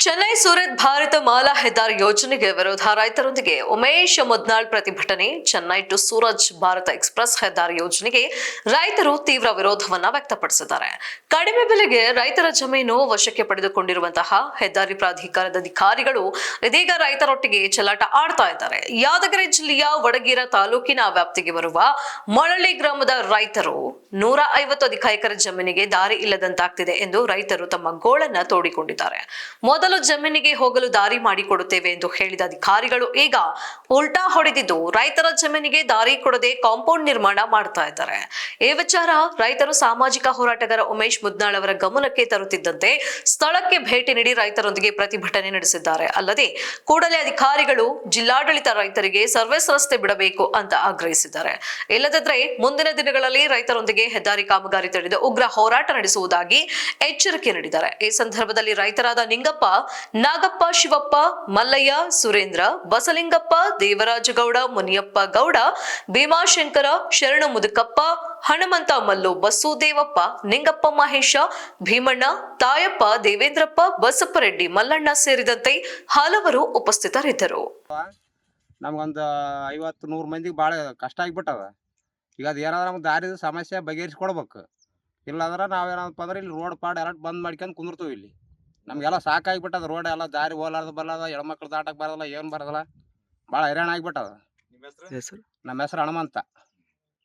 ಚೆನ್ನೈ ಸೂರತ್ ಭಾರತ ಮಾಲಾ ಹೆದ್ದಾರಿ ಯೋಜನೆಗೆ ವಿರೋಧ ರೈತರೊಂದಿಗೆ ಉಮೇಶ್ ಮುದ್ನಾಳ್ ಪ್ರತಿಭಟನೆ. ಚೆನ್ನೈ ಟು ಸೂರತ್ ಭಾರತ ಎಕ್ಸ್ಪ್ರೆಸ್ ಹೆದ್ದಾರಿ ಯೋಜನೆಗೆ ರೈತರು ತೀವ್ರ ವಿರೋಧವನ್ನ ವ್ಯಕ್ತಪಡಿಸಿದ್ದಾರೆ. ಕಡಿಮೆ ಬೆಲೆಗೆ ರೈತರ ಜಮೀನು ವಶಕ್ಕೆ ಪಡೆದುಕೊಂಡಿರುವಂತಹ ಹೆದ್ದಾರಿ ಪ್ರಾಧಿಕಾರದ ಅಧಿಕಾರಿಗಳು ಇದೀಗ ರೈತರೊಟ್ಟಿಗೆ ಚೆಲ್ಲಾಟ ಆಡ್ತಾ ಇದ್ದಾರೆ. ಯಾದಗಿರಿ ಜಿಲ್ಲೆಯ ವಡಗೇರ ತಾಲೂಕಿನ ವ್ಯಾಪ್ತಿಗೆ ಬರುವ ಮೊಳಲಿ ಗ್ರಾಮದ ರೈತರು 150 ಎಕರೆ ಜಮೀನಿಗೆ ದಾರಿ ಇಲ್ಲದಂತಾಗ್ತಿದೆ ಎಂದು ರೈತರು ತಮ್ಮ ಗೋಳನ್ನ ತೋಡಿಕೊಂಡಿದ್ದಾರೆ. ಮೊದಲು ಜಮೀನಿಗೆ ಹೋಗಲು ದಾರಿ ಮಾಡಿಕೊಡುತ್ತೇವೆ ಎಂದು ಹೇಳಿದ ಅಧಿಕಾರಿಗಳು ಈಗ ಉಲ್ಟಾ ಹೊಡೆದಿದ್ದು ರೈತರ ಜಮೀನಿಗೆ ದಾರಿ ಕೊಡದೆ ಕಾಂಪೌಂಡ್ ನಿರ್ಮಾಣ ಮಾಡ್ತಾ ಇದ್ದಾರೆ. ಈ ವಿಚಾರ ರೈತರು ಸಾಮಾಜಿಕ ಹೋರಾಟಗಾರ ಉಮೇಶ್ ಮುದ್ನಾಳ್ ಅವರ ಗಮನಕ್ಕೆ ತರುತ್ತಿದ್ದಂತೆ ಸ್ಥಳಕ್ಕೆ ಭೇಟಿ ನೀಡಿ ರೈತರೊಂದಿಗೆ ಪ್ರತಿಭಟನೆ ನಡೆಸಿದ್ದಾರೆ. ಅಲ್ಲದೆ ಕೂಡಲೇ ಅಧಿಕಾರಿಗಳು ಜಿಲ್ಲಾಡಳಿತ ರೈತರಿಗೆ ಸರ್ವಿಸ್ ರಸ್ತೆ ಬಿಡಬೇಕು ಅಂತ ಆಗ್ರಹಿಸಿದ್ದಾರೆ. ಇಲ್ಲದಿದ್ದರೆ ಮುಂದಿನ ದಿನಗಳಲ್ಲಿ ರೈತರೊಂದಿಗೆ ಹೆದ್ದಾರಿ ಕಾಮಗಾರಿ ತಡೆದು ಉಗ್ರ ಹೋರಾಟ ನಡೆಸುವುದಾಗಿ ಎಚ್ಚರಿಕೆ ನೀಡಿದ್ದಾರೆ. ಈ ಸಂದರ್ಭದಲ್ಲಿ ರೈತರಾದ ನಿಂಗಪ್ಪ, ನಾಗಪ್ಪ, ಶಿವಪ್ಪ, ಮಲ್ಲಯ್ಯ, ಸುರೇಂದ್ರ, ಬಸಲಿಂಗಪ್ಪ, ದೇವರಾಜಗೌಡ, ಮುನಿಯಪ್ಪ ಗೌಡ, ಭೀಮಾಶಂಕರ, ಶರಣ ಮುದುಕಪ್ಪ, ಹನುಮಂತ, ಮಲ್ಲು, ಬಸ್ಸು, ದೇವಪ್ಪ, ನಿಂಗಪ್ಪ, ಮಹೇಶ, ಭೀಮಣ್ಣ, ತಾಯಪ್ಪ, ದೇವೇಂದ್ರಪ್ಪ, ಬಸಪ್ಪರೆಡ್ಡಿ, ಮಲ್ಲಣ್ಣ ಸೇರಿದಂತೆ ಹಲವರು ಉಪಸ್ಥಿತರಿದ್ದರು. ನಮ್ಗೊಂದು 50-100 ಮಂದಿಗೆ ಭಾಳ ಕಷ್ಟ ಆಗಿಬಿಟ್ಟದ. ಈಗ ಅದು ಏನಾದ್ರು ನಮ್ಗೆ ದಾರಿದ ಸಮಸ್ಯೆ ಬಗೆಹರಿಸ್ಕೊಡ್ಬೇಕು. ಇಲ್ಲಾಂದ್ರೆ ನಾವೇನಪ್ಪ ಅಂದ್ರೆ ಇಲ್ಲಿ ರೋಡ್ ಪಾಡ್ ಎಲ್ಲ ಬಂದ್ ಮಾಡ್ಕೊಂಡು ಕುಂದಿರ್ತೀವಿ. ಇಲ್ಲಿ ನಮಗೆಲ್ಲ ಸಾಕಾಗಿಬಿಟ್ಟದ. ರೋಡ್ ಎಲ್ಲ ದಾರಿ ಹೋಲಾರ್ದು ಬರಲ್ಲ, ಹೆಣ್ಮಕ್ಳು ದಾಟಕ್ಕೆ ಬರಲ್ಲ, ಏನು ಬರೋದಿಲ್ಲ, ಭಾಳ ಹೈರಾಣ ಆಗಿಬಿಟ್ಟದ. ನಮ್ಮ ಹೆಸರು ಹನುಮಂತ.